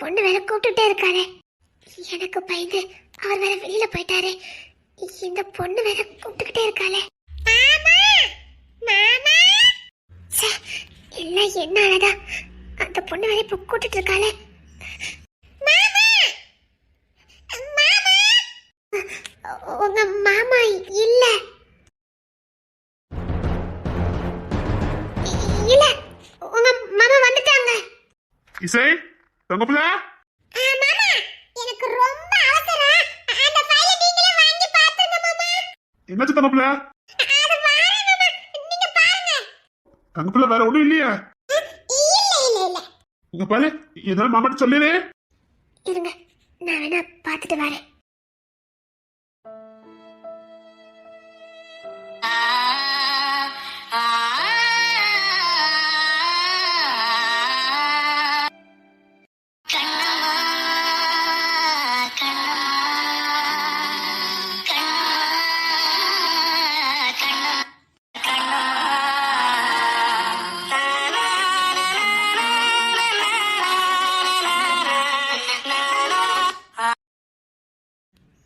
பொண்ணு வேற கூப்பிட்டுட்டே இருக்காளே. எனக்கு பயந்து அவர் வேற வெளியில போயிட்டாரு. இந்த பொண்ணு வேற கூப்பிட்டுக்கிட்டே இருக்காளே. இல்ல என்ன அழகா அந்த பொண்ணு வேற இப்ப கூட்டிட்டு இருக்காளே. உங்க மாமா இல்ல இல்ல உங்க மாமா வந்துட்டாங்க. இசை தங்கப்புல எனக்கு ரொம்ப அவசரம். அந்த ஃபைலை நீங்களே வாங்கி பாத்துங்க மாமா. என்னாச்சு தங்கப்புல? அது வாங்க மாமா, நீங்க பாருங்க. தங்கப்புல வேற ஒண்ணும் இல்லையா? இல்ல இங்க பாரு, இதெல்லாம் மாமாட்ட சொல்லிடு. இருங்க, நான் வேணா பாத்துட்டு வரேன்.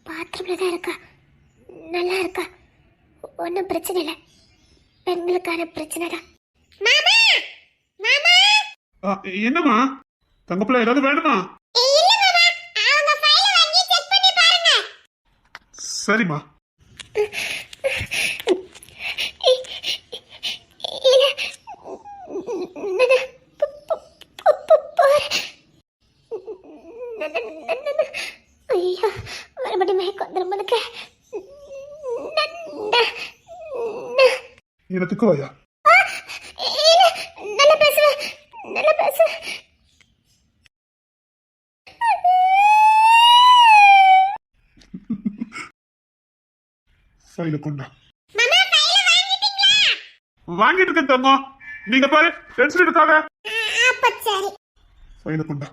பாத்ரூம்ல தான் இருக்கா. நல்லா இருக்கா, ஒன்றும் பிரச்சனை இல்லை. பெண்களுக்கான பிரச்சனை தான். மாமா மாமா. என்னம்மா தங்கப்புல, ஏதாவது வேணுமா? இல்ல மாமா, அவங்க ஃபைலை வாங்கி செக் பண்ணி பாருங்க. சரிம்மா. இல்ல ஐயோ, மறுபடியும் மயக்கம் வந்துருமனுக்கு. எனக்கு வாயா. நல்லா பேசு, நல்லா பேசு. ஃபைல கொண்டா. மாமா ஃபைலை வாங்கிட்டீங்களா? வாங்கிட்டு இருக்கேன் தங்கம். நீங்க பாரு, டென்ஷன் எடுக்காத. அப்ப சரி. ஃபைல கொண்டா.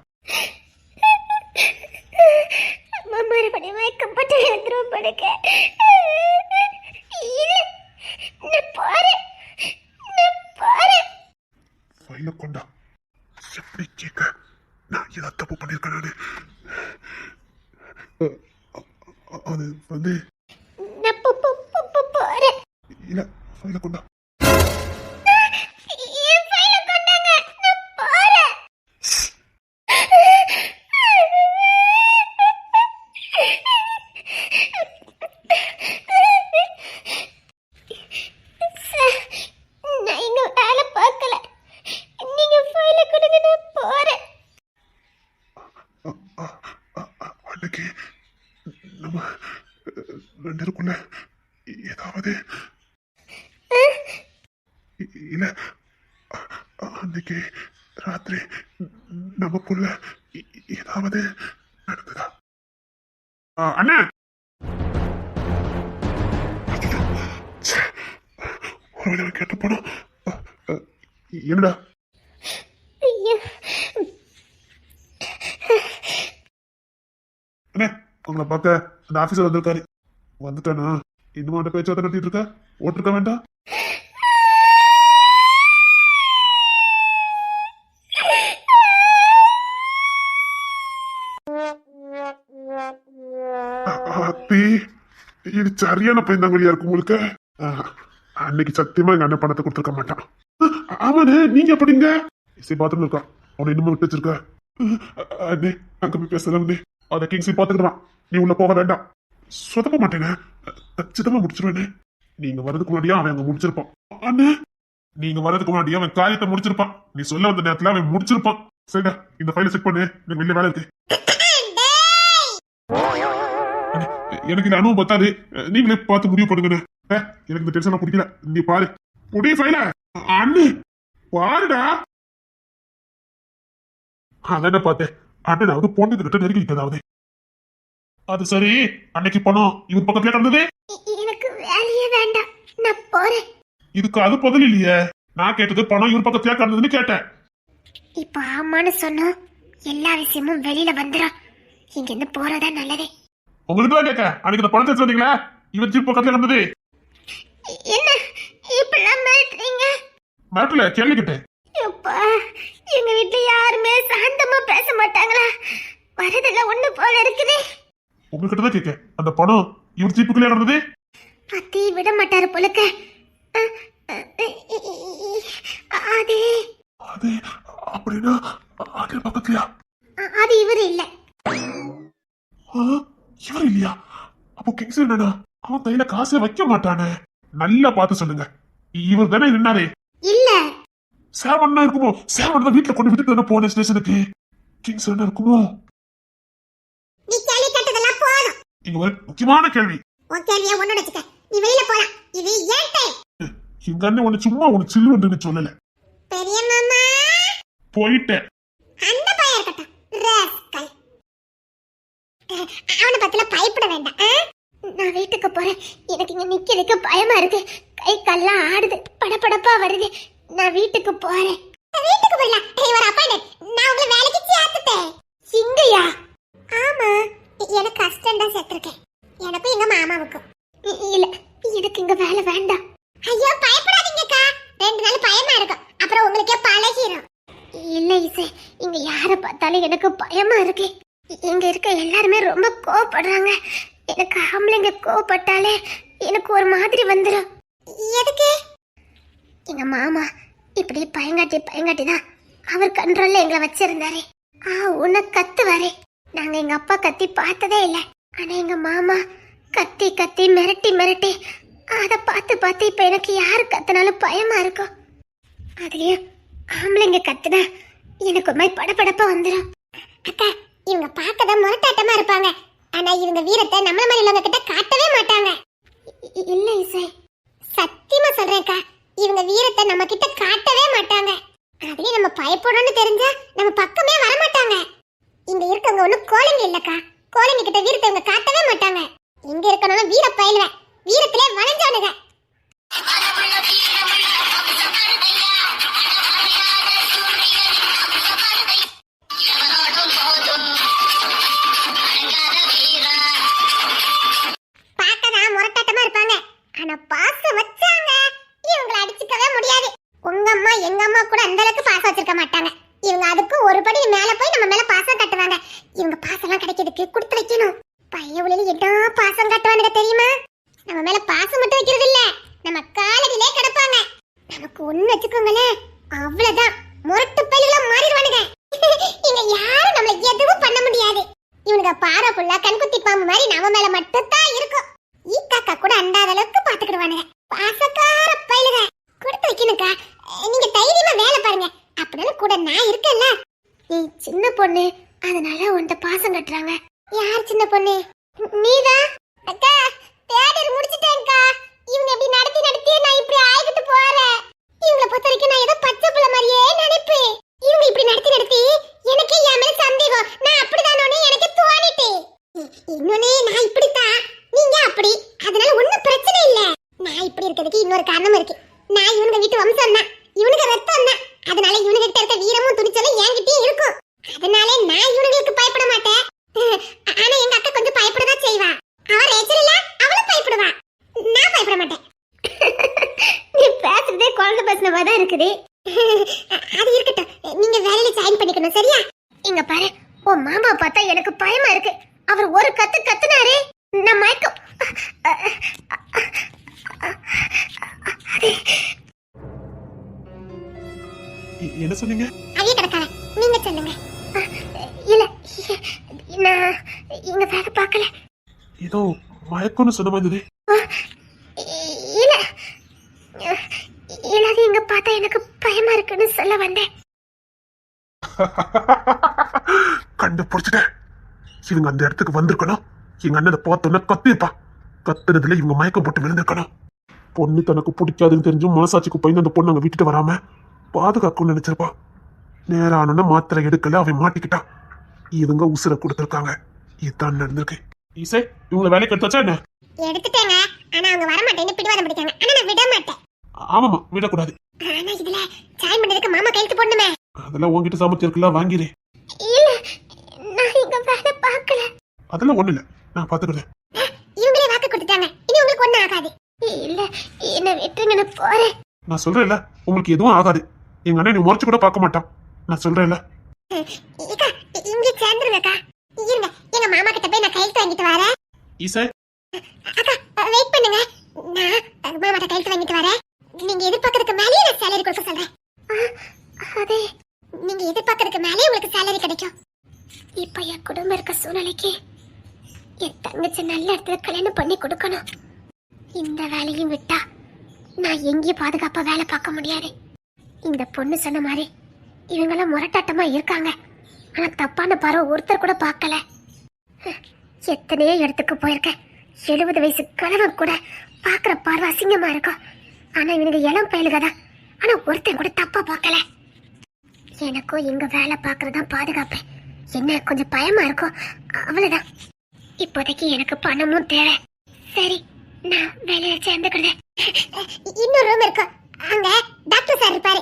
மறுபடியும் மயக்கம் போட்டு எழுந்துரும் படுக்க. இல்ல, நான் போறேன். ஃபைல கொண்டா. எப்படி கேட்க? நான் ஏதாவது தப்பு பண்ணிருக்கேன் நானு. அது வந்து நான் போறேன். இல்ல, ஃபைல கொண்டா. என் ஃபைலை கொண்டாங்க, நான் போறேன். சார், நான் இங்க வேலை பார்க்கல. நீங்க ஃபைலை கொடுங்க, நான் போறேன். அன்னைக்கு நம்ம ரெண்டு பேருக்குள்ள ஏதாவது இல்ல, அன்னைக்கு ராத்திரி நமக்குள்ள ஏதாவது நடந்ததா? அண்ணா, ஒரு வேலை கேட்டு போனா என்னடா? ஐயோ, அண்ணே, உங்களை பார்க்க அந்த ஆபீசர் வந்திருக்காரு. வந்துட்டானா? இன்னும் அவன்கிட்ட பேச்சுவார்த்தை நடத்திட்டு இருக்க? ஓட்டிருக்க வேண்டாம். இது சரியான பையன்தாங்கடியா இருக்கும் உங்களுக்கு. அன்னைக்கு சத்தியமா எங்க அண்ணன் பணத்தை கொடுத்துருக்க மாட்டான். ஆமாண்ணே, நீங்க எப்படிங்க? இசை பாத்துட்டு இருக்கா, அவனை இன்னும் விட்டு வச்சிருக்க. அண்ணே, அங்க போய் பேசலாம்ண்ணே. அதை கிங்ஸி பாத்துக்கிறான். நீ உள்ள போக வேண்டாம். சொதப்ப மாட்டேங்க, கச்சிதமா முடிச்சிருவேண்ணே. நீங்க வர்றதுக்கு முன்னாடியே அவன் அங்க முடிச்சிருப்பான். அண்ணே, நீங்க வர்றதுக்கு முன்னாடியே அவன் காரியத்தை முடிச்சிருப்பான். நீ சொல்ல வந்த நேரத்துல அவன் முடிச்சிருப்பான். சரிடா, இந்த ஃபைலை செக் பண்ணு, எனக்கு வெளியே வேலை இருக்கு. எனக்கு இந்த அனுபவம் பத்தாது, நீங்களே பார்த்து முடிவு பண்ணுங்க. எனக்கு இந்த டென்ஷன் பிடிக்கல. நீ பாரு, புடிய ஃபைல. அண்ணு பாருடா. அதான் பார்த்தேன். அண்ணனாவது பொண்ணுக்கு கிட்ட நெருங்கி நிற்கதாவது. அது சரி, அன்னைக்கு பணம் இவர் பக்கத்துல கிடந்தது. எனக்கு வேலையே வேண்டாம், நான் போறேன். இதுக்கு அது பதில் இல்லையே. நான் கேட்டது பணம் இவர் பக்கத்துல கிடந்ததுன்னு கேட்டேன். இப்ப ஆமான்னு சொன்னா எல்லா விஷயமும் வெளியில வந்துடும். இங்க இருந்து போறதா நல்லதே. உங்களுக்கு தான் கேட்க, அன்னைக்கு இந்த பணத்தை சொன்னீங்களா, இவர் ஜீப் பக்கத்துல கிடந்தது. என்ன இப்பெல்லாம் மிரட்டுறீங்க? மிரட்டல, கேள்வி கேட்டேன். எப்பா, எங்க வீட்டுல யாருமே சாந்தமா பேச மாட்டாங்களா? வரதெல்லாம் ஒண்ணு போல இருக்குது. உங்ககிட்ட தான் கேட்க, அந்த பணம் இவர் ஜீப்புக்குள்ளே நடந்தது? பத்தி விட மாட்டாரு போலக்க. அது அது அப்படின்னா அது பக்கத்துலயா? அது இவரு இல்ல. இவர் இல்லையா? அப்போ கிங்ஸ் என்னடா, அவன் கையில காசே வைக்க மாட்டானே. நல்லா பார்த்து சொல்லுங்க, இவர் தானே நின்னாரே? இல்ல, சேவன் இருக்குமோ? சேவன் தான் வீட்டுல கொண்டு விட்டுட்டு தானே போன ஸ்டேஷனுக்கு. கிங்ஸ் என்ன இருக்குமோ? நீ கேள்வி கேட்டதெல்லாம் போதும். இங்க ஒரு முக்கியமான கேள்வி. உன் கேள்வியை ஒண்ணு வச்சுக்க. நீ வெளியில போலாம். இது ஏன் டைம். எங்க அண்ணன் உன்னை சும்மா உனக்கு சில்லுன்னு சொல்லல. பெரிய மாமா போயிட்டேன். அந்த பையன் இருக்கட்டும், ராஸ்கல். அவனை பத்தில பயப்பட வேண்டாம். நான் வீட்டுக்கு போறேன். எனக்கு இங்க நிக்கிறதுக்கு பயமா இருக்கு. கை கால்லாம் ஆடுது, படபடப்பா வருது. நான் வீட்டுக்கு போறேன். வீட்டுக்கு போறலாம். ஒரு அப்பாயின்மென்ட். நான் உங்களை வேலைக்கு சேர்த்துட்டேன். சிங்கையா? ஆமா, எனக்கு அசிஸ்டண்டா சேர்த்திருக்கேன். எனக்கும் எங்க மாமாவுக்கும். இல்ல, எனக்கு இங்க வேலை வேண்டாம். ஐயோ பயப்படாதீங்கக்கா. 2 நாள் பயமா இருக்கும், அப்புறம் உங்களுக்கே பழகிரும். இல்ல இசை, இங்க யார பார்த்தாலும் எனக்கு பயமா இருக்கு. இங்க இருக்க எல்லாருமே ரொம்ப கோவப்படுறாங்க. எனக்கு ஆம்பளைங்க கோவப்பட்டாலே எனக்கு ஒரு மாதிரி வந்துடும். எதுக்கு? எங்க மாமா இப்படி பயங்காட்டி தான் அவர் கண்ட்ரோல்ல எங்களை வச்சிருந்தாரு. உன்னை கத்துவாரு. நாங்க எங்க அப்பா கத்தி பார்த்ததே இல்லை. ஆனா எங்க மாமா கத்தி கத்தி மிரட்டி அத பார்த்து இப்ப எனக்கு யாரு கத்தினாலும் பயமா இருக்கும். அதுலயும் ஆம்பளைங்க கத்துனா எனக்கு ஒரு மாதிரி படபடப்பா வந்துடும். அக்கா, இவங்க பார்க்கதான் முரட்டாட்டமா இருப்பாங்க. ஆனா இவங்க வீரத்தை நம்மள மாதிரி உள்ளவங்க கிட்ட காட்டவே மாட்டாங்க. இல்ல இசை, சத்தியமா சொல்றேன்க்கா, இவங்க வீரத்தை நம்ம கிட்ட காட்டவே மாட்டாங்க. அதுலயும் நம்ம பயப்படணும்னு தெரிஞ்சா நம்ம பக்கமே வர மாட்டாங்க. இங்க இருக்கவங்க ஒண்ணு கோழங்க இல்லக்கா. கோழங்க கிட்ட வீரத்தை இவங்க காட்டவே மாட்டாங்க. இங்க இருக்கணும் வீர பயிலுவேன். வீரத்திலே வளைஞ்சவனுங்க. பார்க்கதான் முரட்டாட்டமா இருப்பாங்க. ஆனா பாசம் வச்சாங்க இவங்களை அடிச்சுக்கவே முடியாது. உங்க அம்மா எங்க அம்மா கூட அந்த அளவுக்கு பாசம் வச்சிருக்க மாட்டாங்க. இவங்க அதுக்கு ஒரு படி மேல போய் நம்ம மேல பாசம் காட்டுவாங்க. இவங்க பாசம் எல்லாம் கிடைக்கிறதுக்கு கொடுத்து வைக்கணும். பைய உள்ள என்ன பாசம் காட்டுவானுங்க தெரியுமா? நம்ம மேல பாசம் மட்டும் வைக்கிறது இல்ல, நம்ம காலடியிலே கிடப்பாங்க. நமக்கு ஒண்ணு வச்சுக்கோங்களேன், அவ்வளவுதான், முரட்டு பயிலுகளா மாறிடுவானுங்க. இங்க யாரும் நம்மள எதுவும் பண்ண முடியாது. இவனுங்க பாறை புள்ள கண்குத்தி பாம்பு மாதிரி நம்ம மேல மட்டும் தான் இருக்கும். ஈக்காக்கா கூட அண்டாத அளவுக்கு பாத்துக்கிடுவானுங்க. பாசக்கார பயிலுங்க கொடுத்து வைக்கணுக்கா. நீங்க தைரியமா வேலை பாருங்க. அப்படின்னு கூட நான் இருக்கேன்ல. நீ சின்ன பொண்ணு, அதனால உன்கிட்ட பாசம் கட்டுறாங்க. யார் சின்ன பொண்ணு? நீதான். அக்கா, தேடர் முடிச்சிட்டேன்க்கா. இவங்க இப்படி நடத்தி நான் இப்படி ஆயிக்கிட்டு போறேன். இவங்கள பொறுத்த வரைக்கும் நான் ஏதோ பச்சை புள்ள மாதிரியே நினைப்பேன். இவங்க இப்படி நடத்தி எனக்கே என் மேல சந்தேகம். நான் அப்படிதானோன்னு எனக்கு தோணிட்டு. இன்னொன்னு, நான் இப்படித்தான், நீங்க அப்படி. அதனால ஒண்ணும் பிரச்சனை இல்ல. நான் இப்படி இருக்கிறதுக்கு இன்னொரு காரணம் இருக்கு. நான் இவங்க வீட்டு வம்சம் தான், இவனுக்கு ரத்தம் தான். அதனால இவனுக்கு கிட்ட இருக்க வீரமும் துணிச்சலும் என்கிட்டயும் இருக்கும். அதனால நான் இவனுங்களுக்கு பயப்பட மாட்டேன். ஆனா எங்க அக்கா கொஞ்சம் பயப்படதான் செய்வா. அவ ரேச்சல் இல்ல, அவளும் பயப்படுவா. நான் பயப்பட மாட்டேன். நீ பேசுறதே குழந்தை பேசுன மாதிரி தான் இருக்குது. அது இருக்கட்டும், நீங்க வேலையில ஜாயின் பண்ணிக்கணும், சரியா? இங்க பாரு, உன் மாமா பார்த்தா எனக்கு பயமா இருக்கு. அவர் ஒரு கத்துனாரு, நான் மயக்கம். என்ன சொன்னீங்க? அதே கிடக்கால, நீங்க சொல்லுங்க. இல்ல, நான் இங்க வேலை பார்க்கல. ஏதோ மயக்கம்னு சொன்ன மாதிரி இருந்தது. இல்ல, எல்லாரும் இங்க பார்த்தா எனக்கு பயமா இருக்குன்னு சொல்ல வந்தேன். கண்டுபிடிச்சிட்டேன். இவங்க அந்த இடத்துக்கு வந்திருக்கணும். எங்க அண்ணனை பார்த்தோன்னா கத்திருப்பா. கத்துறதுல இவங்க மயக்கம் போட்டு விழுந்திருக்கணும். பொண்ணு தனக்கு பிடிக்காதுன்னு தெரிஞ்சும் மனசாட்சிக்கு பயந்து அந்த பொண்ணு அங்க விட்டுட்டு வராம பாதுகாக்கணும்னு நினைச்சிருப்பா. நேரம் ஆனோன்னா மாத்திரை எடுக்கல, அவன் மாட்டிக்கிட்டான். இவங்க உசுர கொடுத்துருக்காங்க. இதுதான் நடந்திருக்கு. இசை, இவங்களை வேலைக்கு எடுத்தாச்சா என்ன? எடுத்துட்டேங்க. ஆனா அவங்க வர மாட்டேன்னு பிடிவாதம் பிடிக்காங்க. ஆனா நான் விட மாட்டேன். ஆமாமா, விடக்கூடாது. ஆனா இதுல ஜாயின் பண்ணதுக்கு மாமா கையெழுத்து போடணுமே. அதெல்லாம் உங்ககிட்ட சாமர்த்தியம் இருக்குல்ல, வாங்கிரு. இல்ல, நான் இங்க வேலை பார்க்கல. அதெல்லாம் ஒண்ணு இல்ல, நான் பாத்துக்கிறேன். இவங்களே வாக்கு கொடுத்துட்டாங்க, இனி உங்களுக்கு ஒண்ணும் ஆகாது. இல்ல, என்ன விட்டுங்க, நான் போறேன். நான் சொல்றேன்ல, உங்களுக்கு எதுவும் ஆகாது. எங்க அண்ணன் நீ முறைச்சு கூட பார்க்க மாட்டான். நான் சொல்றேன்ல. ஏக்கா இங்க சேர்ந்துருங்கக்கா. இருங்க எங்க மாமா கிட்ட போய் நான் கையெழுத்து வாங்கிட்டு வரேன். ஈசை அக்கா வெயிட் பண்ணுங்க, நான் மாமாட்ட கையெழுத்து வாங்கிட்டு வரேன். நீங்க எதிர்பார்க்கறதுக்கு மேலேயே நான் சேலரி கொடுக்க சொல்றேன். அது நீங்க எதிர்பார்க்கறதுக்கு மேலே உங்களுக்கு சேலரி கிடைக்கும். இப்ப என் குடும்பம் இருக்க சூழ்நிலைக்கு என் தங்கச்சி நல்ல இடத்துல கல்யாணம் பண்ணி கொடுக்கணும். இந்த வேலையும் விட்டா நான் எங்கேயும் பாதுகாப்பா வேலை பார்க்க முடியாது. இந்த பொண்ணு சொன்ன மாதிரி இவங்கெல்லாம் முரட்டாட்டமா இருக்காங்க. ஆனா தப்பான பார்வை ஒருத்தர் கூட பார்க்கல. எத்தனையோ இடத்துக்கு போயிருக்கேன். 70 வயசு கணவன் கூட பார்க்குற பார்வை அசிங்கமா இருக்கும். ஆனா இவனுக்கு இளம் பயலுக தான். ஆனா ஒருத்தன் கூட தப்பா பார்க்கல. எனக்கும் எங்க வேலை பார்க்கறதான் பாதுகாப்பு. என்ன கொஞ்சம் பயமா இருக்கும், அவ்வளவுதான். இப்போதைக்கு எனக்கு பணமும் தேவை. சரி நான் வேலையில சேர்ந்துக்கிறேன். இன்னொரு ரூம் இருக்கும், அங்க டாக்டர் சார் இருப்பாரு.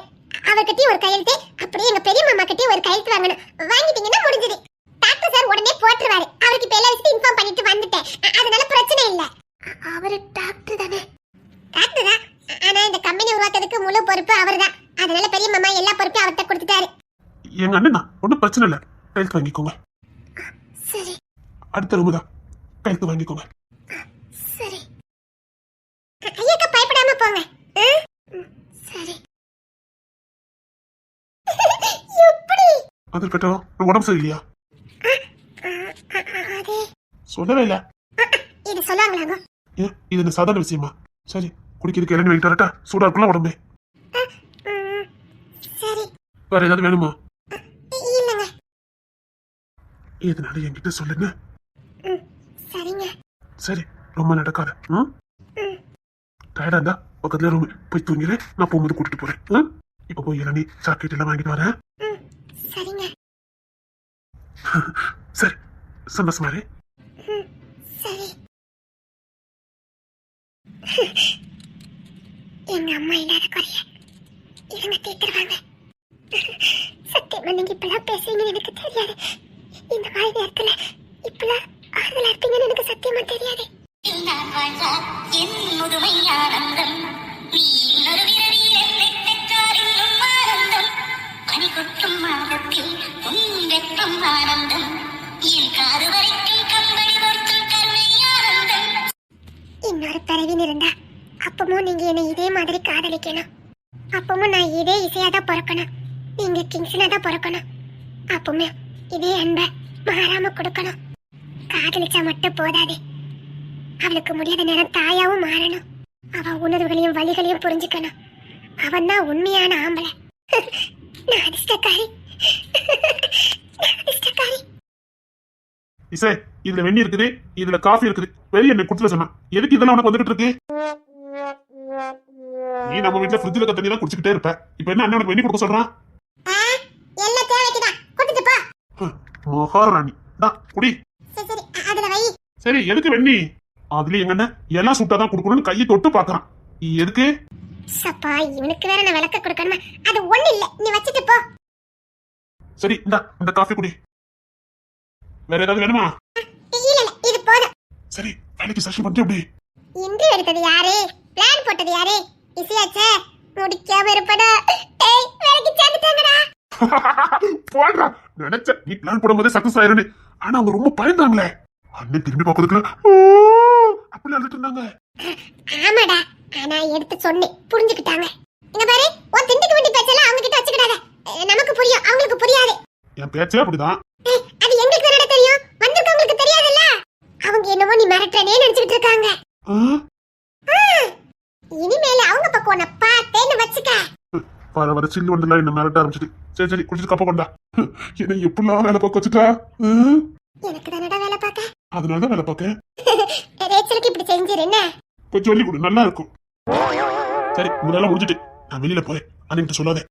அவர்கிட்டயும் ஒரு கையெழுத்து, அப்படியே எங்க பெரிய மாமா கிட்டயும் ஒரு கையெழுத்து வாங்கணும். வாங்கிட்டீங்கன்னா முடிஞ்சது. டாக்டர் சார் உடனே போட்டுருவாரு. அவருக்கு இப்ப எல்லா விஷயத்தையும் இன்ஃபார்ம் பண்ணிட்டு வந்துட்டேன். அதனால பிரச்சனை இல்ல. அவரு டாக்டர் தானே? டாக்டர் தான், ஆனா இந்த கம்பெனி உருவாக்குறதுக்கு முழு பொறுப்பு அவர்தான். அதனால பெரிய மாமா எல்லா பொறுப்பையும் அவர்கிட்ட கொடுத்துட்டாரு. எங்க அண்ணன் தான், ஒன்றும் பிரச்சனை இல்லை. கையெழுத்து வாங்கிக்கோங்க. சரி அடுத்த ரூம் தான், கையெழுத்து வாங்கிக்கோங்க. சரி ஐயாக்கா பயப்படாம போங்க. சரி எப்படி அது கட்டும் உடம்பு சரியில்லையா? அது சொல்லவே இல்லை. இது சொல்லுவாங்களாங்க? ஏன் இது என்ன சாதாரண விஷயமா? சரி குடிக்கிறதுக்கு இளநீ வாங்கிட்டு வரட்டா? சூடா இருக்குல்ல உடம்பு. சரி வேற ஏதாவது வேணுமா? இல்லங்க. எதனால என்கிட்ட சொல்லுங்க. சரிங்க. சரி ரொம்ப நடக்காத. டயர்டா இருந்தா பக்கத்துல ரூம் போய் தூங்கிடு. நான் போகும்போது கூட்டிட்டு போறேன். இப்ப போய் இளநீ சாக்லேட் எல்லாம் வாங்கிட்டு வரேன். சரிங்க. சரி சந்தோஷமா இரு. சரி. எங்க அம்மா இல்லாத குறைய இவங்க தீர்த்துருவாங்க. சத்தியமா நீங்க இப்பெல்லாம் பேசுறீங்கன்னு எனக்கு தெரியாது. இந்த மாதிரி நேரத்துல இப்பெல்லாம் ஆறுதலா இருப்பீங்கன்னு எனக்கு சத்தியமா தெரியாது. நான் வாழ்ந்தால் என் முதுமை ஆனந்தம். நீ இன்னொரு விரவியில் என்னை பெற்றால் இன்னும் ஆனந்தம். பனி கொட்டும் மாதத்தில் உன் வெப்பம் ஆனந்தம். என் காது வரைக்கும் கம்பளி பொருத்தும் கருணை ஆனந்தம். இன்னொரு பிறவின்னு இருந்தா அப்பமும் நீங்க என்னை இதே மாதிரி காதலிக்கணும். அப்பமும் நான் இதே இசையாதான் பிறக்கணும். நீங்க கிங்ஸ்னாதான் பிறக்கணும். அப்பவுமே இதே அன்பை மாறாம கொடுக்கணும். காதலிச்சா மட்டும் போதாது, அவளுக்கு முடியாத நேரம் தாயாவும் மாறணும். அவ உணர்வுகளையும் வலிகளையும் புரிஞ்சுக்கணும். அவன் தான் உண்மையான ஆம்பளை. நான் அதிர்ஷ்டக்காரி. அதிர்ஷ்டக்காரி. இசை இதுல வெண்ணி இருக்குது, இதுல காஃபி இருக்குது. வெளியே என்ன குடுத்துல சொன்னா எதுக்கு இதெல்லாம் உனக்கு வந்துகிட்டு இருக்கு? நீ நம்ம வீட்டுல ஃப்ரிட்ஜ்ல இருக்க தண்ணி தான் குடிச்சுக்கிட்டே இருப்ப. இப்ப என்ன அண்ணன் உனக்கு வெண்ணி கொடுக்க சொல்றான்? எல்லாம் தேவைக்குதான், கொடுத்துட்டு போ. மகாராணி தான் குடி. சரி அதுல வை. சரி எதுக்கு வெண்ணி? அதுல எங்க அண்ணன் எல்லாம் சுட்டாதான் கொடுக்கணும்னு கையை தொட்டு பாக்குறான். எதுக்கு? சப்பா இவனுக்கு வேற நான் விளக்க கொடுக்கணுமா? அது ஒண்ணு இல்ல, நீ வச்சிட்டு போ. சரி இந்த காஃபி குடி. வேற ஏதாவது வேணுமா? இல்ல இல்ல இது போதும். சரி வேலைக்கு சர்ச் பண்ணிட்டு அப்படி. இன்று எடுத்தது யாரு? பிளான் போட்டது யாரு? இசையாச்சே முடிக்காம இருப்படா. ஏய் வேலைக்கு சேர்ந்துட்டாங்கடா. போடுறா. நினைச்ச நீ பிளான் போடும்போதே சக்சஸ் ஆயிருன்னு. ஆனா அவங்க ரொம்ப பயந்தாங்களே. அண்ணன் திரும்பி பார்க்கறதுக்குள்ள அப்படி அழுதுட்டு இருந்தாங்க. ஆமாடா, ஆனா எடுத்து சொன்னேன் புரிஞ்சுக்கிட்டாங்க. இங்க பாரு, உன் திண்டுக்கு வேண்டி பேச்செல்லாம் அவங்க கிட்ட வச்சுக்கிடாத. நமக்கு புரியும், அவங்களுக்கு புரியாது. என் பேச்சே அப்படிதான். அது எங்களுக்கு என்னடா தெரியும்? வந்திருக்கவங்களுக்கு தெரியாதுல்ல. அவங்க என்னவோ நீ மிரட்டனே நினைச்சிட்டு இருக்காங்க. இனிமேல அவங்க பக்கம் உன்னை பார்த்தேன்னு வச்சுக்க. வர வர சில்லு வந்துடலாம் என்ன மிரட்ட ஆரம்பிச்சிட்டு. சரி சரி குடிச்சிட்டு கப்ப கொண்டா. என்ன எப்படிலாம் வேலை பார்க்க வச்சுட்டா? எனக்கு தானடா வேலை பார்க்க. அதனாலதான் வேலை பார்க்க. ரேச்சலுக்கு இப்படி செஞ்சிரு என்ன? கொஞ்சம் சொல்லி கொடு, நல்லா இருக்கும். சரி முதல்ல முடிஞ்சிட்டு நான் வெளியில போறேன். அன்னைக்கு சொல்லாத.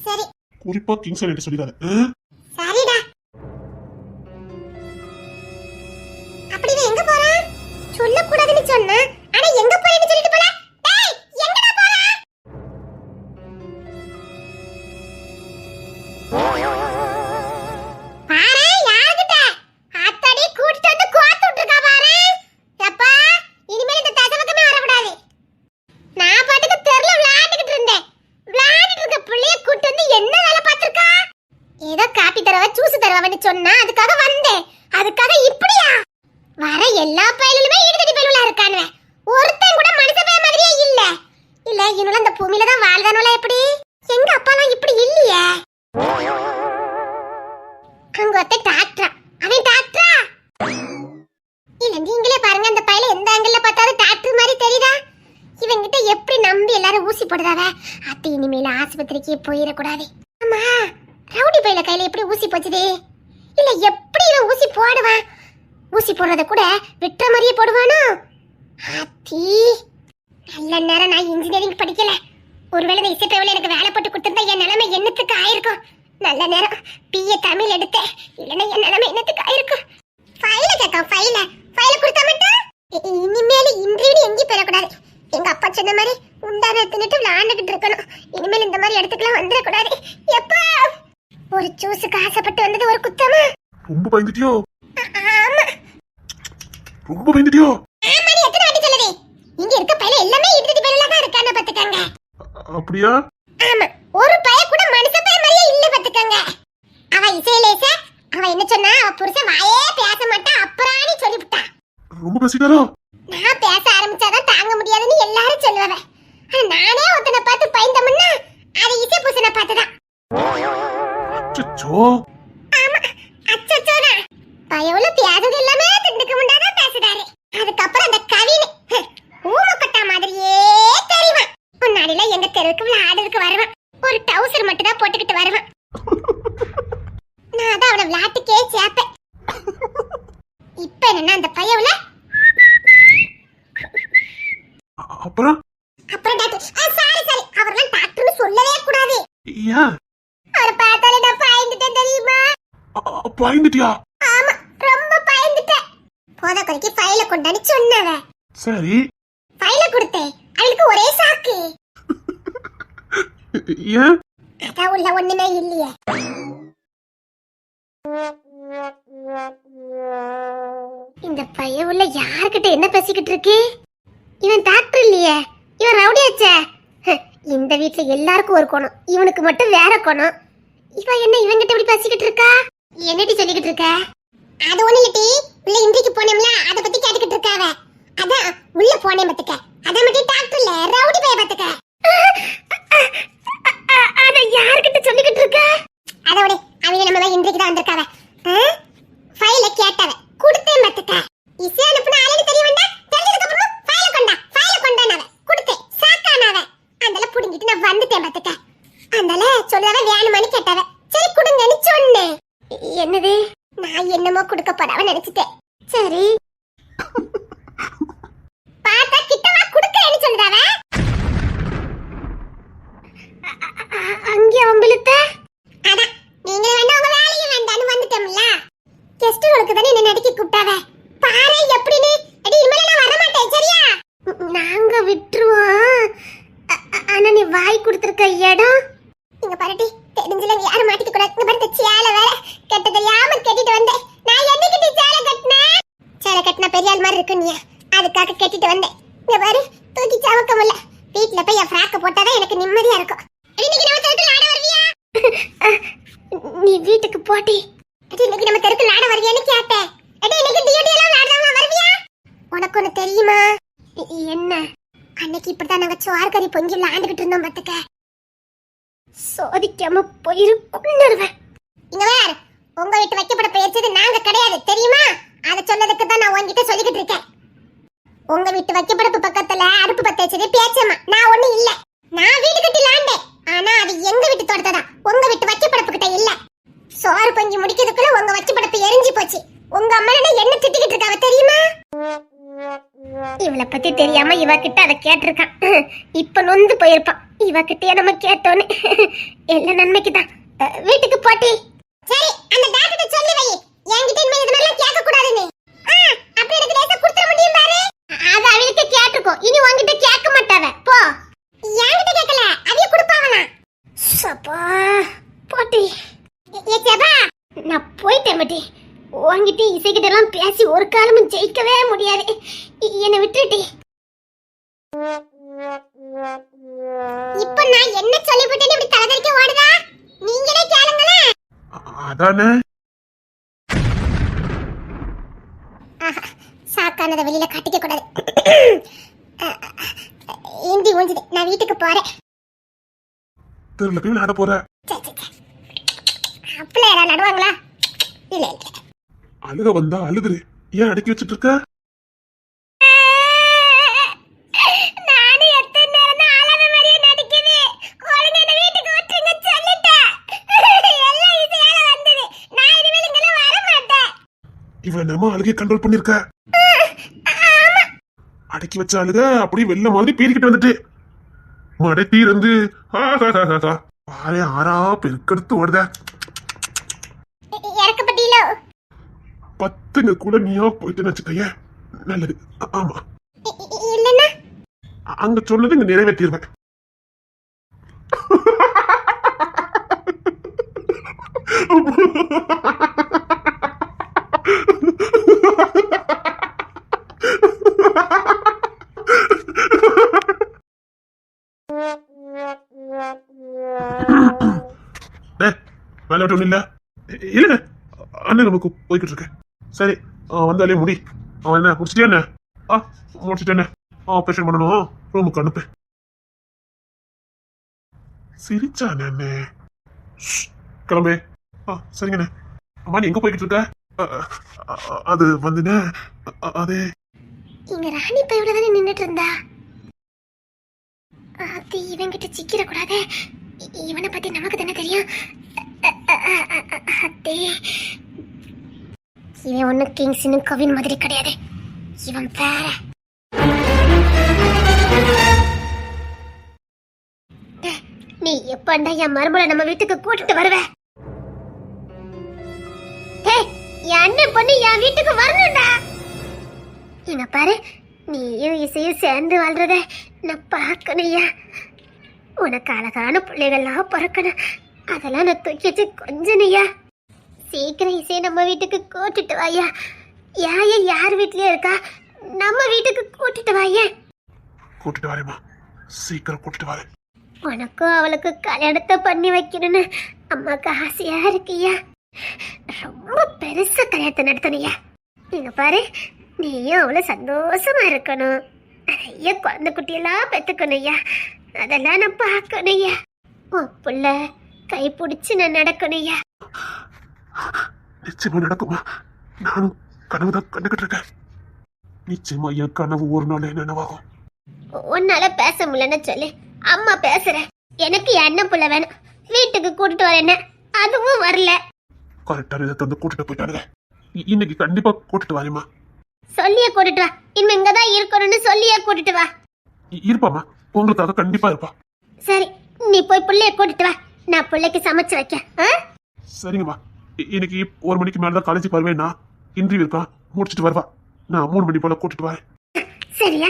சரி. குறிப்பா கிங்ஸ் அன்னைக்கு சொல்லிடாத. சரிடா. அப்படியே எங்க போற? சொல்லக்கூடாதுன்னு சொன்னா, ஆனா எங்க போறேன்னு சொல்லிட்டு போல. டேய் எங்கடா போற? பாரு யார்கிட்ட? ஆத்தாடி கூட்டிட்டு வந்து கோத்து விட்டுருக்கா பாரு. அப்பா இனிமே இந்த தசவக்கமே வரக்கூடாது. நான் பாட்டுக்கு தெருல விளையாண்டுக்கிட்டு இருந்தேன். விளையாடிட்டு இருக்க பிள்ளைய சொன்னா அதுக்காக வந்தேன். அதுக்காக இப்படியா? வர எல்லா பயலுமே இடுதடி பயலுலா இருக்கானே. ஒருத்தன் கூட மனுஷ பய மாதிரியே இல்ல. இல்ல இவனுல அந்த பூமியில தான் வாழ்தானோல எப்படி? எங்க அப்பாலாம் இப்படி இல்லையே. அங்க ஒருத்த டாக்டரா. அவன் டாக்டரா? இல்ல நீங்களே பாருங்க அந்த பையல எந்த ஆங்கிள் பார்த்தாலும் டாக்டர் மாதிரி தெரியுதா? இவங்கிட்ட எப்படி நம்பி எல்லாரும் ஊசி போடுறாவ? அத்தை இனிமேல ஆஸ்பத்திரிக்கு போயிடக்கூடாது. அம்மா ரவுடி பையில கையில எப்படி ஊசி போச்சுது? இல்ல எப்படி இவன் ஊசி போடுவான்? ஊசி போடுறத கூட விட்டுற மாதிரியே போடுவானோ? அத்தி நல்ல நேரம் நான் இன்ஜினியரிங் படிக்கல. ஒருவேளை இந்த இசைப்பையில எனக்கு வேலை போட்டு கொடுத்திருந்தா என் நிலைமை என்னத்துக்கு ஆயிருக்கும்? நல்ல நேரம் பிஏ தமிழ் எடுத்தேன். இல்லைன்னா என் நிலைமை என்னத்துக்கு ஆயிருக்கும்? ஃபைல கேட்க ஃபைல கொடுத்தா மட்டும் இனிமேல இன்டர்வியூ எங்கேயும் போயிடக்கூடாது. எங்க அப்பா சொன்ன மாதிரி உண்டான தின்னுட்டு விளையாண்டுகிட்டு இருக்கணும். இனிமேல் இந்த மாதிரி இடத்துக்குலாம் வந்துடக்கூடாது. எப்பா ஒரு ஜூஸுக்கு ஆசைப்பட்டு வந்தது ஒரு குத்தமா? ரொம்ப பயந்துட்டியோ? ஆமா ரொம்ப பயந்துட்டியோ? ஆமா. நீ எத்தனை வாட்டி சொல்லுது? இங்க இருக்க பையல எல்லாமே இடுதி பையலா தான் இருக்கானே பாத்துக்கங்க. அப்படியா? ஆமா. ஒரு பைய கூட மனுஷ பைய மாதிரியே இல்ல பாத்துக்கங்க. அவ இசையிலேச அவ என்ன சொன்னா? அவ புருஷன் வாயே பேச மாட்டா அப்புறானி சொல்லிவிட்டா. ரொம்ப பேசிட்டாரோ? நான் பேச ஆரம்பிச்சாதான் தாங்க முடியாதுன்னு எல்லாரும் சொல்லுவாங்க. நானே ஒருத்தனை பார்த்து பயந்தமுன்னா அது இசை புருஷனை பார்த்துதான். அச்சச்சோ. ஆமா அச்சச்சோனா பயவுல பேசுறது எல்லாமே திண்டுக்க முண்டாதான் பேசுறாரு. அதுக்கப்புறம் அந்த கவினை ஊமக்கட்டா மாதிரியே தெரிவான். முன்னாடில எங்க தெருவுக்கு விளையாடுறதுக்கு வருவான். ஒரு டவுசர் மட்டும் தான் போட்டுக்கிட்டு வருவான். நான் தான் அவனை விளையாட்டுக்கே சேர்ப்பேன். இப்ப என்னன்னா அந்த பயவுல அப்புறம் டாக்டர் சாரி அவர்லாம் டாக்டர்னு சொல்லவே கூடாது. ஏன்? அவரை பார்த்தாலே நான் பயந்துட்டேன் தெரியுமா? பயந்துட்டியா? ஆமா ரொம்ப பயந்துட்டேன். போத குறைக்கு ஃபைல கொண்டான்னு சொன்னவ. சரி ஃபைல கொடுத்தேன். அவளுக்கு ஒரே சாக்கு. ஏன்? அதான் உள்ள ஒண்ணுமே இல்லையே. இந்த பையன் உள்ள யார்கிட்ட என்ன பேசிக்கிட்டு இருக்கு? இவன் டாக்டர் இல்லையே, இவன் ரவுடியாச்சே. இந்த வீட்ல எல்லாருக்கும் ஒரு கோணம், இவனுக்கு மட்டும் வேற கோணம். இவன் என்ன இவன்கிட்ட இப்படி பேசிக்கிட்டு இருக்கா? என்னடி சொல்லிக்கிட்டு இருக்க? அது ஒண்ணு இல்லடி, உள்ள இன்றைக்கு போனேம்ல அத பத்தி கேட்டுக்கிட்டு இருக்காவ. அதான் உள்ள போனே பத்துக்க. அத மட்டும் டாக்டர் இல்ல ரவுடி பைய பத்துக்க. அத யார்கிட்ட சொல்லிக்கிட்டு இருக்க? அதோட அவங்க நம்ம தான் இன்றைக்கு தான் வந்திருக்காவ. ஃபைல கேட்டவ கொடுத்தேன் பத்துக்க. இசை அனுப்புன ஆளுக்கு தெரிய வேண்டாம். தெரிஞ்சதுக்கு அப்புறம் ஃபைல கொண்டானவ கொடுத்தேன் சாக்கானவ. அதல புடிங்கிட்டு நான் வந்துட்டேன் பத்துக்க. அதல சொல்லவ வேணுமான்னு கேட்டவ. சரி கொடுங்கன்னு சொன்னேன். என்னது? நான் என்னமோ கொடுக்க போறவ நினைச்சிட்டேன். சரி பார்த்தா கிட்டவா குடுக்கறேன்னு சொல்றாவ. அங்கே உங்களுக்கு அதான் நீங்க வேண்டாம் உங்க வேலையும் வேண்டான்னு வந்துட்டோம்ல. கெஸ்ட்களுக்கு தானே என்ன நடிக்க கூப்பிட்டாவ. பாரு எப்படின்னு. அடி இனிமேல நான் வர மாட்டேன் சரியா? நாங்க விட்டுருவோம். ஆனா நீ வாய் கொடுத்திருக்க இடம் இங்க பாருடி. தெரிஞ்சல யாரும் மாட்டிக்க கூடாது. இங்க பாரு சேலை வேற கெட்ட தெரியாம கட்டிட்டு வந்தேன். நான் என்னைக்கு சேலை கட்டினேன்? சேலை கட்டினா பெரிய ஆள் மாதிரி இருக்கு நீ. அதுக்காக கட்டிட்டு வந்தேன். இங்க பாரு தூக்கி சமக்க முடியல. வீட்ல போய் என் ஃப்ராக்க போட்டாதான் எனக்கு நிம்மதியா இருக்கும். இன்னைக்கு நம்ம தெருக்குல ஆட வருவியா? நீ வீட்டுக்கு போடி. இன்னைக்கு நம்ம தெருக்குல ஆட வருவியான்னு கேட்டேன். அடி இன்னைக்கு டியூட்டி எல்லாம் ஆடுறவங்க வருவியா? உனக்கு ஒண்ணு தெரியுமா? என்ன? அன்னைக்கு இப்படிதான் நாங்க சோறு கறி பொங்கி விளையாண்டுகிட்டு இருந்தோம் பாத்துக்க. சோதிக்காம போயிருக்குன்னுருவேன். இங்க வேற உங்க வீட்டு வைக்கப்பட பேச்சது நாங்க கிடையாது தெரியுமா? அத சொன்னதுக்கு தான் நான் உன்கிட்ட சொல்லிக்கிட்டு இருக்கேன். உங்க வீட்டு வைக்கப்படப்பு பக்கத்துல அடுப்பு பத்த வச்சது பேச்சமா நான் ஒண்ணு இல்ல. நான் வீடு கட்டி லாண்டேன். ஆனா அது எங்க வீட்டு தோட்டத்தான். உங்க வீட்டு வைக்கப்படப்பு கிட்ட இல்ல. சோறு பொங்கி முடிக்கிறதுக்குள்ள உங்க வைக்கப்படப்பு எரிஞ்சு போச்சு. உங்க அம்மா என்ன திட்டிக்கிட்டு இருக்காவ தெரியுமா? இவளை பத்தி தெரியாம இவகிட்ட அதை கேட்டிருக்கான். இப்ப நொந்து போயிருப்பான். இவகிட்டயே நம்ம கேட்டோன்னு எல்லா நன்மைக்குதான். வீட்டுக்கு போட்டி. சரி அந்த டாக்டர் சொல்லி வை. என்கிட்ட இனிமே இதெல்லாம் கேட்க கூடாதுன்னு. அப்படி எனக்கு லேசா கொடுத்துற முடியும் பாரு. அது அவளுக்கு கேட்டுக்கும். இனி உன்கிட்ட கேட்க மாட்டாவ. போ. என்கிட்ட கேட்கல. அவிய கொடுப்பாவனா? சப்பா போட்டி. ஏ சேபா நான் போயிட்டேன் மட்டி. உன்கிட்ட இசைக்கிட்ட எல்லாம் பேசி ஒரு காலமும் ஜெயிக்கவே முடியாது. என்னை விட்டுட்டி. இப்ப நான் என்ன சொல்லிவிட்டேன்னு இப்படி தலைதறிக்க ஓடுதா? நீங்களே கேளுங்களேன். அதானே சாக்கானதை வெளியில காட்டிக்க கூடாது. இந்தி ஊஞ்சுது, நான் வீட்டுக்கு போறேன். தெருல போய் நட போற? அப்பல யாராவது நடுவாங்களா? இல்ல இல்ல. அழுக வந்தா அழுதுரு, ஏன் அடக்கி வச்சிட்டு இருக்க? நானு எத்தனை நேரம் தான் அழகு மாதிரியே நடிக்குது. ஒழுங்கா என்ன வீட்டுக்கு விட்டுருங்க சொல்லிட்டேன். எல்லாம் இசையால வந்தது. நான் இனிமேல் இங்கெல்லாம் வர மாட்டேன். இவ்வளவு நேரமா அழுகை கண்ட்ரோல் பண்ணிருக்க. அடக்கி வச்ச அழுக அப்படியே வெள்ள மாதிரி பீறிக்கிட்டு வந்துட்டு மடத்தி இருந்து பாரு ஆறா பெருக்கெடுத்து ஓடுத. இறக்கப்பட்டீங்களோ? 10 கூட நீயா போயிட்டு வச்சுக்கைய நல்லது. ஆமா, இல்லன்னா அங்க சொன்னது இங்க நிறைவேற்றிடுவேன். வேலை விட்டு ஒண்ணு இல்ல இல்ல அண்ணன் நமக்கு போய்கிட்டு இருக்கேன். சரி வந்தாலே முடி. அவன் என்ன முடிச்சிட்டியா என்ன? முடிச்சிட்டேன்னு ஆப்ரேஷன் பண்ணணும், ரூமுக்கு அனுப்பு. சிரிச்சானே அண்ணே. கிளம்பு. சரிங்கண்ணே. அம்மா நீ எங்க போய்கிட்டு இருக்க? அது வந்துண்ணே அது இங்க ராணி பையோட தானே நின்னுட்டு இருந்தா. அது இவன்கிட்ட சிக்கிர கூடாது. இவனை பத்தி நமக்கு தானே தெரியும். அத்தே, இவன் ஒண்ணு கிங்ஸ்னு கவின் மாதிரி கிடையாது. இவன் வேற. நீ எப்பண்டா என் மருமலை நம்ம வீட்டுக்கு கூட்டிட்டு வருவ? என் அண்ணன் பொண்ணு என் வீட்டுக்கு வரணும்டா. இங்க பாரு, நீயும் இசையும் சேர்ந்து வாழ்றத நான் பார்க்கணுயா. உனக்கு அழகான பிள்ளைகள்லாம் பிறக்கணும். அதெல்லாம் நான் தூக்கி வச்சு கொஞ்சனையா. சீக்கிரம் இசையை நம்ம வீட்டுக்கு கூட்டிட்டு வாயா. யாய யார் வீட்லயே இருக்கா, நம்ம வீட்டுக்கு கூட்டிட்டு வாயா. கூட்டிட்டு வரேம்மா, சீக்கிரம் கூட்டிட்டு வரேன். உனக்கும் அவளுக்கு கல்யாணத்தை பண்ணி வைக்கணும்னு அம்மாக்கு ஆசையா இருக்கியா. ரொம்ப பெருசா கல்யாணத்தை நடத்தணுயா. நீங்க பாரு, நீயும் அவளை சந்தோஷமா இருக்கணும். நிறைய குழந்தை குட்டியெல்லாம் பெத்துக்கணும்யா. அதெல்லாம் நான் பார்க்கணும்யா. உன் புள்ள கை பிடிச்சு நான் நடக்கணும்யா. நிச்சயமா நடக்குமா? நானும் கனவுதான் கண்டுகிட்டு இருக்கேன். நிச்சயமா என் கனவு ஒரு நாள் என்னவாகும். உன்னால பேச முடியலன்னு சொல்லி அம்மா பேசுறேன். எனக்கு என் அண்ணன் புள்ள வேணும். வீட்டுக்கு கூட்டிட்டு வரேன்னு அதுவும் வரல. கரெக்டான இதை தந்து கூட்டிட்டு போயிட்டானுங்க. இன்னைக்கு கண்டிப்பா கூட்டிட்டு வரேம்மா. சொல்லியே கூட்டிட்டு வா. இனிமே இங்கதான் இருக்கணும்னு சொல்லியே கூட்டிட்டு வா. இருப்பாமா, உங்களுக்காக கண்டிப்பா இருப்பா. சரி, நீ போய் பிள்ளைய கூட்டிட்டு வா. நான் பிள்ளைக்கு சமைச்சு வைக்க. சரிங்கம்மா. இன்னைக்கு 1 மணிக்கு மேலதான் காலேஜுக்கு வருவேன்னா, இன்டர்வியூ இருக்கா, முடிச்சுட்டு வருவா. நான் 3 மணி போல கூட்டிட்டு வரேன். சரியா?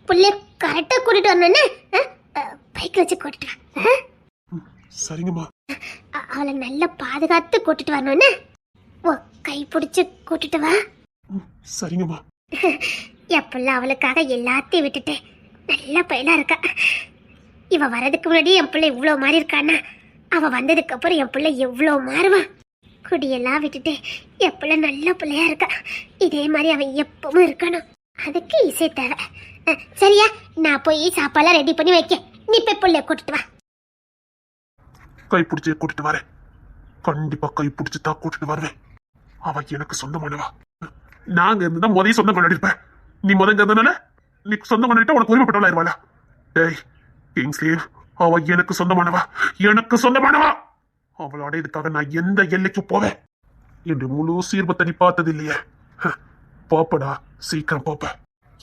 பிள்ளைய கரெக்டா கூட்டிட்டு வரணும்னு பைக் வச்சு கூட்டிட்டு வா. சரிங்கம்மா. அவளை நல்லா பாதுகாத்து கூட்டிட்டு வரணும்னு கை பிடிச்சு கூட்டிட்டு வா. சரிங்கம்மா. என் பிள்ளை அவளுக்காக எல்லாத்தையும் விட்டுட்டு நல்ல பையனா இருக்கா. இவ வர்றதுக்கு முன்னாடி என் பிள்ளை இவ்வளவு மாறி இருக்கான்னா, அவ வந்ததுக்கு அப்புறம் என் பிள்ளை எவ்வளவு மாறுவான். குடியெல்லாம் விட்டுட்டு என் பிள்ளை நல்ல பிள்ளையா இருக்கா. இதே மாதிரி அவன் எப்பவும் இருக்கணும். அதுக்கு இசை தேவை. சரியா? நான் போய் சாப்பாடுலாம் ரெடி பண்ணி வைக்க. நீ போய் பிள்ளைய கூட்டிட்டு வா. கை பிடிச்சி கூட்டிட்டு வரேன். கண்டிப்பா கை பிடிச்சி தான் கூட்டிட்டு வருவேன். அவ எனக்கு சொந்தமானவா. நாங்க இருந்தா முதல்ல சொந்தம் கொண்டாடிருப்பேன். நீ முதல்ல இருந்ததுனால நீ சொந்தம் கொண்டாடிட்டா உனக்கு உரிமைப்பட்டவளா இருவாளா? டேய் கிங்ஸ்லி, அவ எனக்கு சொந்தமானவா, எனக்கு சொந்தமானவா. அவளோட இதுக்காக நான் எந்த எல்லைக்கு போவேன்? என்று முழு சீர்பத்தை நீ பார்த்தது இல்லையே. பாப்படா, சீக்கிரம் பாப்ப.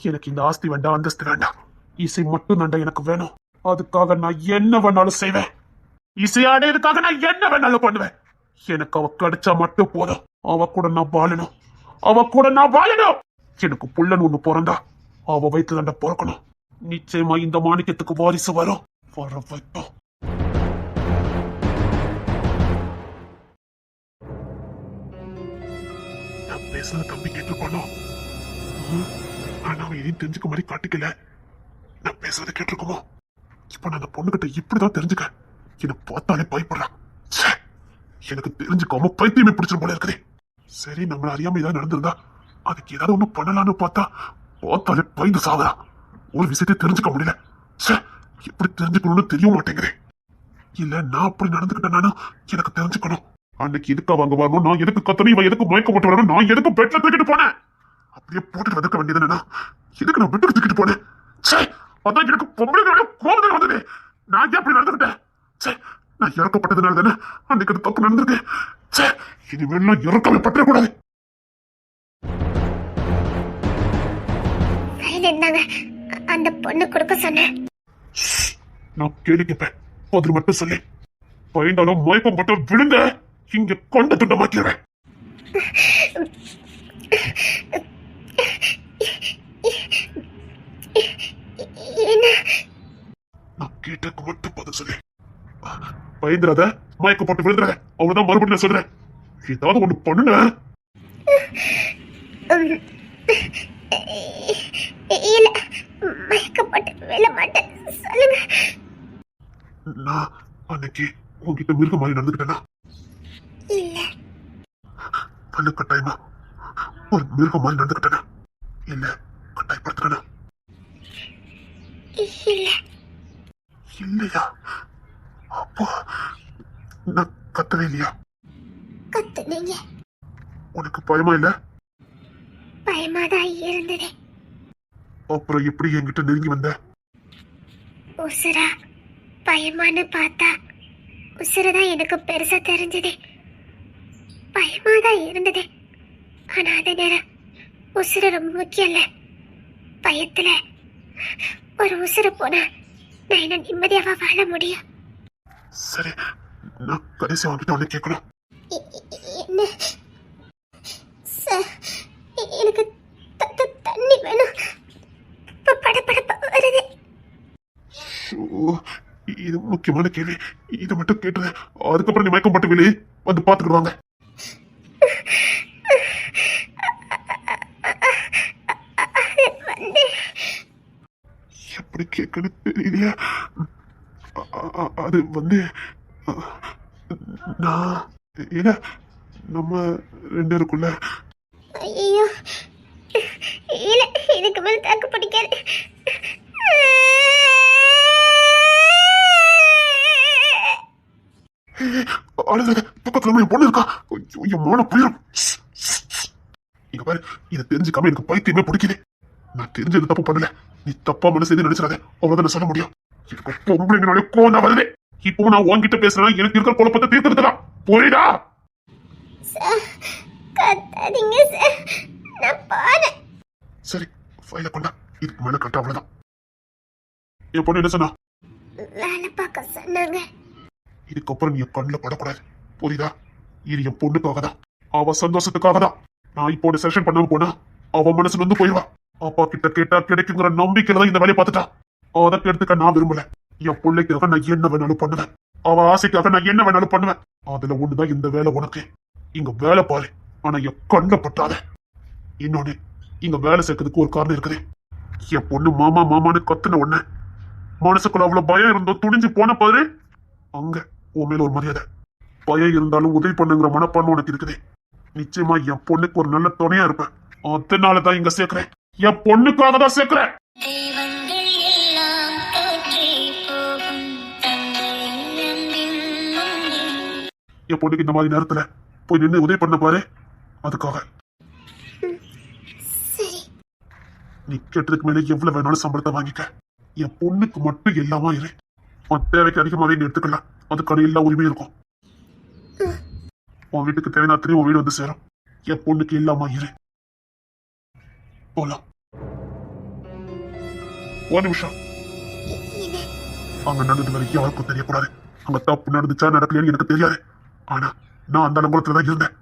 எனக்கு இந்த ஆஸ்தி வேண்டாம், அந்தஸ்து வேண்டாம். இசை மட்டும் தாண்டா எனக்கு வேணும். அதுக்காக நான் என்ன வேணாலும் செய்வேன். இசையாடையதுக்காக நான் என்ன வேணாலும் பண்ணுவேன். எனக்கு அவ கிடைச்சா மட்டும் போதும். அவ கூட நான் வாழணும், அவ கூட நான் வாழணும். எனக்கு புள்ளன் ஒண்ணு பிறந்தா அவ வயிற்று தாண்டா பிறக்கணும். நிச்சயமா இந்த மாணிக்கத்துக்கு வாரிசு வரும். வர வைப்போம். நான் பேசுற தம்பி கேட்டுருப்பானோ? ஆனா அவன் எதையும் தெரிஞ்சுக்க மாதிரி காட்டிக்கல. நான் பேசுறத கேட்டிருக்குமோ? இப்ப நான் அந்த பொண்ணுகிட்ட இப்படிதான் தெரிஞ்சுக்க. என்னை பார்த்தாலே பயப்படுறான். எனக்கு தெரிஞ்சுக்காம பைத்தியமே பிடிச்சிரும் போல இருக்குது. சரி, நம்மள அறியாம ஏதாவது நடந்திருந்தா அதுக்கு ஏதாவது ஒண்ணு பண்ணலான்னு பார்த்தாலே பயந்து சாகுறா. ஒரு விஷயத்தை தெரிஞ்சுக்க முடியல. ச்சே, எப்படி தெரிஞ்சுக்கணும்னு தெரிய மாட்டேங்கிறேன். இல்ல நான் அப்படி நடந்துக்கிட்டேன்னா எனக்கு தெரிஞ்சுக்கணும். அன்னைக்கு எதுக்கு அவங்க வரணும், நான் எதுக்கு கத்தணும், இவன் எதுக்கு மயக்க போட்டு வரணும், நான் எதுக்கு பெட்ல தூக்கிட்டு போனேன், அப்படியே போட்டுட்டு வந்துக்க வேண்டியது என்னன்னா எதுக்கு நான் பெட்ல தூக்கிட்டு போனேன். ச்சே, அதான் எனக்கு பொம்பளை கோபம் வந்தது. நான் ஏன் அப்படி நடந்துக்கிட்டேன். ச்சே, நான் இறக்கப்பட்டதுனால தானே அன்னைக்கு அது தப்பு நடந்திருக்கு. ச்சே, இனிமேல் நான் இறக்கவே பற்றக்கூடாது. இருந்தாங்க அந்த பொண்ணு கொடுக்க சொன்னேன். நான் கேள்வி கேட்பேன், பதில் மட்டும் சொல்லு. பயந்தாலும் மயக்கம் போட்டு விழுந்த இங்க கொண்ட துண்டமாக்கிறேன். நான் கேட்டக்கு மட்டும் பதில் சொல்லு. பயந்துராத, மயக்கம் போட்டு விழுந்துறாத. அவ்வளவுதான், மறுபடியும் நான் சொல்றேன். ஏதாவது ஒண்ணு பண்ணுன. இல்ல, மயக்கப்பட்டு விழ மாட்டேன், சொல்லுங்க. நான் அன்னைக்கு உங்ககிட்ட மிருக மாதிரி நடந்துக்கிட்டேனா? இல்ல. பல்லு கட்டாயமா ஒரு மிருக மாதிரி நடந்துக்கிட்டேனா? இல்ல கட்டாயப்படுத்துறேனா? இல்ல. இல்லையா? அப்போ நான் கத்தவே இல்லையா? கத்துனீங்க. உனக்கு பயமா இல்ல? பயமாதான் இருந்தது. அப்புறம் எப்படி என்கிட்ட நெருங்கி வந்த? உசுரா பயமானு பார்த்தா உசுரதான் எனக்கு பெருசா தெரிஞ்சது. பயமாதான் இருந்தது. ஆனா அதே நேரம் உசுர ரொம்ப முக்கியம் இல்ல. பயத்துல ஒரு உசுர போனா நான் என்ன நிம்மதியாவா வாழ முடியும்? சரி, நான் கடைசி வாங்கிட்டு உடனே கேட்கணும். என்ன எனக்கு தண்ணி வேணும். படபடப்பா வருது. இது முக்கியமான கேள்வி. இதை மட்டும் கேட்டுரு. அதுக்கப்புறம் நீ மயக்கம் போட்டு வெளியே வந்து பாத்துக்கிடுவாங்க. எப்படி கேட்கணும் தெரியலையா? அது வந்து நான் ஏங்க நம்ம ரெண்டு பேருக்குள்ள. ஐயோ, இல்ல, இதுக்கு மேல தாக்கு பிடிக்காது. பக்கத்துல என் பொண்ணு இருக்கா. என் மான போயிடும். இங்க பாரு, இதை தெரிஞ்சுக்காம எனக்கு பைத்தியமே பிடிக்குது. நான் தெரிஞ்சது தப்பு பண்ணல. நீ தப்பா மனசு எது நினைச்சிடாத. அவ்வளவுதான் நான் சொல்ல முடியும். எனக்கு பொம்பளைங்கனாலே கோவம் வருது. இப்போ நான் உன்கிட்ட பேசுறேன், எனக்கு இருக்கிற குழப்பத்தை தீர்த்துக்கலாம். புரியுதா? கத்தாதீங்க சார், நான் போறேன். சரி, ஃபைல கொண்டா. இதுக்கு மேல கட்ட அவ்வளவுதான். என் பொண்ணு என்ன சொன்னா? வேலை பார்க்க சொன்னாங்க. இதுக்கப்புறம் நீ என் கண்ணுல படக்கூடாது. புரியுதா? இது என் பொண்ணுக்காக தான், அவ சந்தோஷத்துக்காக தான். நான் இப்போ செஷன் பண்ணாம போனா அவ மனசு வந்து போயிடுவா. அப்பா கிட்ட கேட்டா கிடைக்குங்கிற நம்பிக்கையில தான் இந்த வேலையை பார்த்துட்டா. அதை எடுத்துக்க நான் விரும்பல. என் பிள்ளைக்காக நான் என்ன வேணாலும் பண்ணுவேன். அவ ஆசைக்காக நான் என்ன வேணாலும் பண்ணுவேன். அதுல ஒண்ணுதான் இந்த வேலை உனக்கு. இங்க வேலை பாரு, ஆனா என் கண்ணுல பட்டாத. இன்னொன்னு, இங்க வேலை சேர்க்கறதுக்கு ஒரு காரணம் இருக்குது. என் பொண்ணு மாமா மாமான்னு கத்துன உடனே மனசுக்குள்ள அவ்வளவு பயம் இருந்தோம், துணிஞ்சு போன பாரு. அங்க உன் மேல ஒரு மரியாதை. பயம் இருந்தாலும் உதவி பண்ணுங்கிற மனப்பான்மை உனக்கு இருக்குது. நிச்சயமா என் பொண்ணுக்கு ஒரு நல்ல துணையா இருப்பேன். அதனாலதான் இங்க சேர்க்கிறேன். என் பொண்ணுக்காக தான் சேர்க்கிறேன். தெய்வங்கள் எல்லாம் தோற்றே போகும் தங்களின் அன்பின் முன்னே. என் பொண்ணுக்கு இந்த மாதிரி நேரத்துல போய் நின்று உதவி பண்ண பாரு. அதுக்காக சரி. நீ கேட்டதுக்கு மேல எவ்வளவு வேணாலும் சம்பளத்தை வாங்கிக்க. என் பொண்ணுக்கு மட்டும் எல்லாமா இரு. உன் தேவைக்கு அதிகமாவே நீ எடுத்துக்கலாம். அதுக்கான எல்லா உரிமையும் இருக்கும். உன் வீட்டுக்கு தேவையான அத்தனையும் உன் வீடு வந்து சேரும். என் பொண்ணுக்கு எல்லாமா இரு. போலாம். ஒரு நிமிஷம். அங்க நடந்தது வேற யாருக்கும் தெரியக்கூடாது. அங்க தப்பு நடந்துச்சா நடக்கலையான்னு எனக்கு தெரியாது. ஆனா நான் அந்த அலங்கலத்துல தான் இருந்தேன்.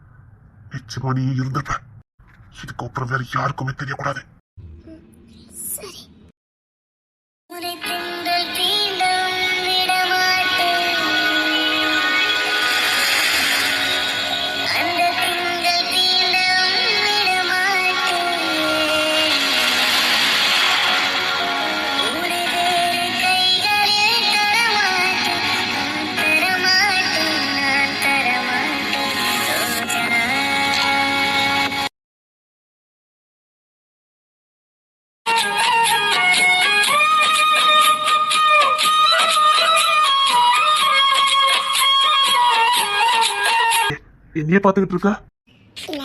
நிச்சயமா நீ இருந்திருப்ப. இதுக்கப்புறம் வேற யாருக்குமே தெரியக்கூடாது. என்னையே பாத்துக்கிட்டு இருக்கா? இல்ல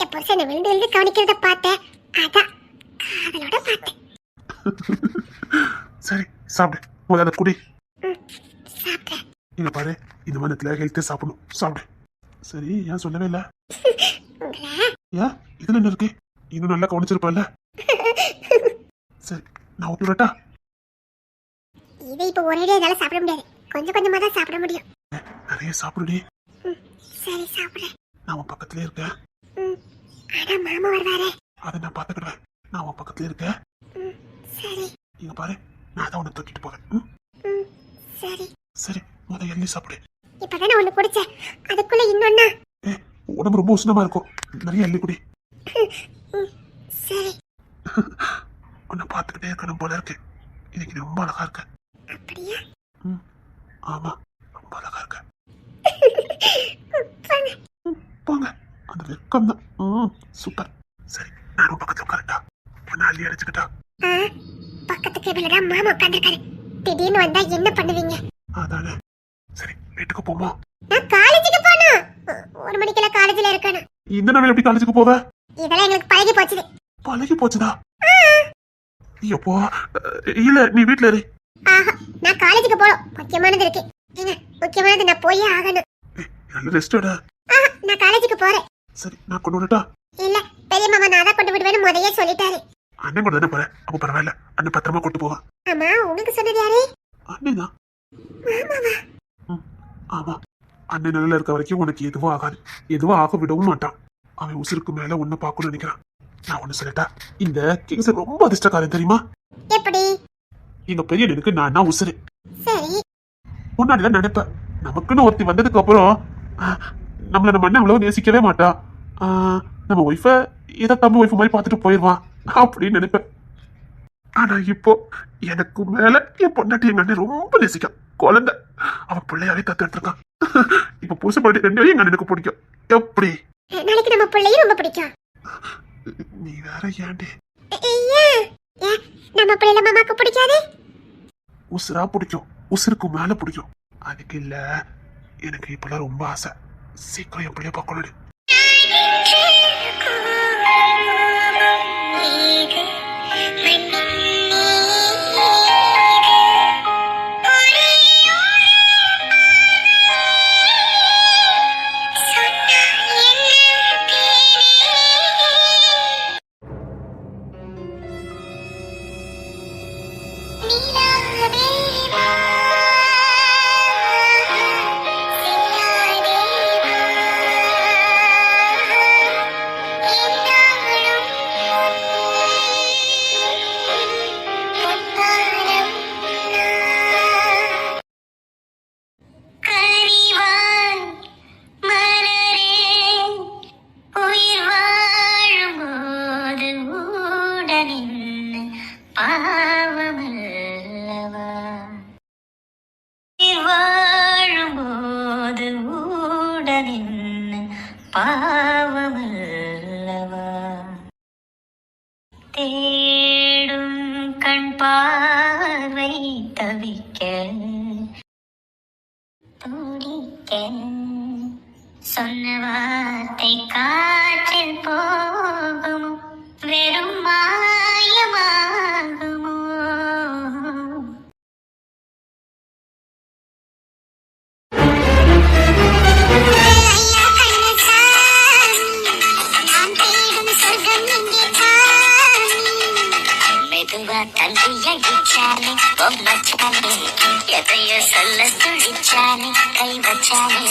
என் புருஷனை விழுந்து விழுந்து கவனிக்கிறத பார்த்தேன், அதான் காதலோட பார்த்தேன். சரி சாப்பிடு, முதல்ல குடி. சாப்பிட்டேன். இங்க பாரு, இந்த மனத்துல ஹெல்த்தே சாப்பிடணும், சாப்பிடு. சரி, ஏன் சொல்லவே இல்ல? உங்களை ஏன் இதுல என்ன இருக்கு? இன்னும் நல்லா கவனிச்சிருப்பல. சரி, நான் விட்டு விடட்டா? இதை இப்ப ஒரே என்னால சாப்பிட முடியாது, கொஞ்சம் கொஞ்சமா தான் சாப்பிட முடியும். நிறைய சாப்பிடுடி. சரி சாப்பிடுறேன். நான் உன் பக்கத்துல இருக்கேன். ஆனா மாமா வருவாரே. அதை நான் பாத்துக்கிடுவேன். நான் உன் பக்கத்துல இருக்கேன். சரி. இங்க பாரு, நான் தான் உன்னை தூக்கிட்டு போவேன். சரி. சரி, முதல்ல எள்ளி சாப்பிடு. இப்பதானே ஒண்ணு குடிச்சேன், அதுக்குள்ள இன்னொன்னா? உடம்பு ரொம்ப உஷ்ணமா இருக்கும், நிறைய எள்ளி குடி. சரி. உன்னை பாத்துக்கிட்டே இருக்கணும் போல இருக்கு. இன்னைக்கு நீ ரொம்ப அழகா இருக்க. அப்படியா? ஆமா, ரொம்ப அழகா இருக்க. போங்க, அந்த வெக்கம் தான். சூப்பர். சரி, நானும் பக்கத்துல உட்காரட்டா? உன்னை அள்ளி அடிச்சுக்கிட்டா? பக்கத்து கேபிள்ல தான் மாமா உட்காந்துருக்காரு. திடீர்னு வந்தா என்ன பண்ணுவீங்க? அதானே. சரி, வீட்டுக்கு போமா? நான் காலேஜுக்கு போகணும். 1 மணிக்கெல்லாம் காலேஜ்ல இருக்கணும். இந்த நாள் எப்படி காலேஜுக்கு போவ? இதெல்லாம் எங்களுக்கு பழகி போச்சு. பழகி போச்சுதா? ஐயப்போ, இல்ல நீ வீட்டுல இரு. ஆஹா, நான் காலேஜுக்கு போறோம், முக்கியமானது இருக்கு. முக்கியமானது, நான் போயே ஆகணும். நல்ல ரெஸ்ட் எடு. நான் காலேஜுக்கு போறேன். சரி, நான் கொண்டு விடட்டா? இல்ல, பெரிய மாமா நான் தான் கொண்டு விடுவேன்னு முதையே சொல்லிட்டாரு. அண்ணன் கூட தானே போறேன், அப்ப பரவாயில்ல. அண்ணன் பத்திரமா கொண்டு போவான். ஆமா, உங்களுக்கு சொன்னது யாரு? அண்ணன் தான். மாமாவா? ஆமா, அண்ணன் நல்லா இருக்க வரைக்கும் உனக்கு எதுவும் ஆகாது, எதுவும் ஆக விடவும் மாட்டான். அவன் உசுருக்கு மேல உன்னை பார்க்கணும்னு நினைக்கிறான். நான் ஒண்ணு சொல்லட்டா, இந்த கிங்ஸ் ரொம்ப அதிர்ஷ்டக்காரன் தெரியுமா? எப்படி? எங்க பெரிய எனக்கு நான் தான் உசுரு. சரி. முன்னாடிதான் நினைப்பேன், நமக்குன்னு ஒருத்தி வந்ததுக்கு அப்புறம் நம்மள நம்ம அண்ணன் அவ்வளவு நேசிக்கவே மாட்டா, நம்ம ஒய்ஃப ஏதோ தம்பி ஒய்ஃப் மாதிரி பார்த்துட்டு போயிடுவான் அப்படின்னு நினைப்பேன். ஆனா இப்போ எனக்கு மேல என் பொண்டாட்டி எங்க அண்ணன் ரொம்ப நேசிக்கான். குழந்தை அவன் பிள்ளையாவே தத்து இருக்கான். இப்ப புதுசு பாட்டி 2 பேரும் எங்க அண்ணனுக்கு பிடிக்கும். எப்படி? நாளைக்கு நம்ம பிள்ளையும் ரொம்ப பிடிக்கும். நீ வேற ஏன்டி? நம்ம பிள்ளைல மாமாக்கு பிடிக்காது? உசுரா பிடிக்கும், உசுருக்கு மேல பிடிக்கும். அதுக்கு இல்ல, எனக்கு இப்பெல்லாம் ரொம்ப ஆசை. சீக்கிரம் என் பிள்ளைய பார்க்கணும். தேடும் கண் பார்வை தவிக்க துடிக்க சொன்ன வார்த்தை காற்றில் போகுமோ, வெறும் மாயமாகுமோ? தந்தி அடிச்சானே, பொம்மச்சானே, எதையோ சொல்ல துடிச்சானே, கை வச்சானே.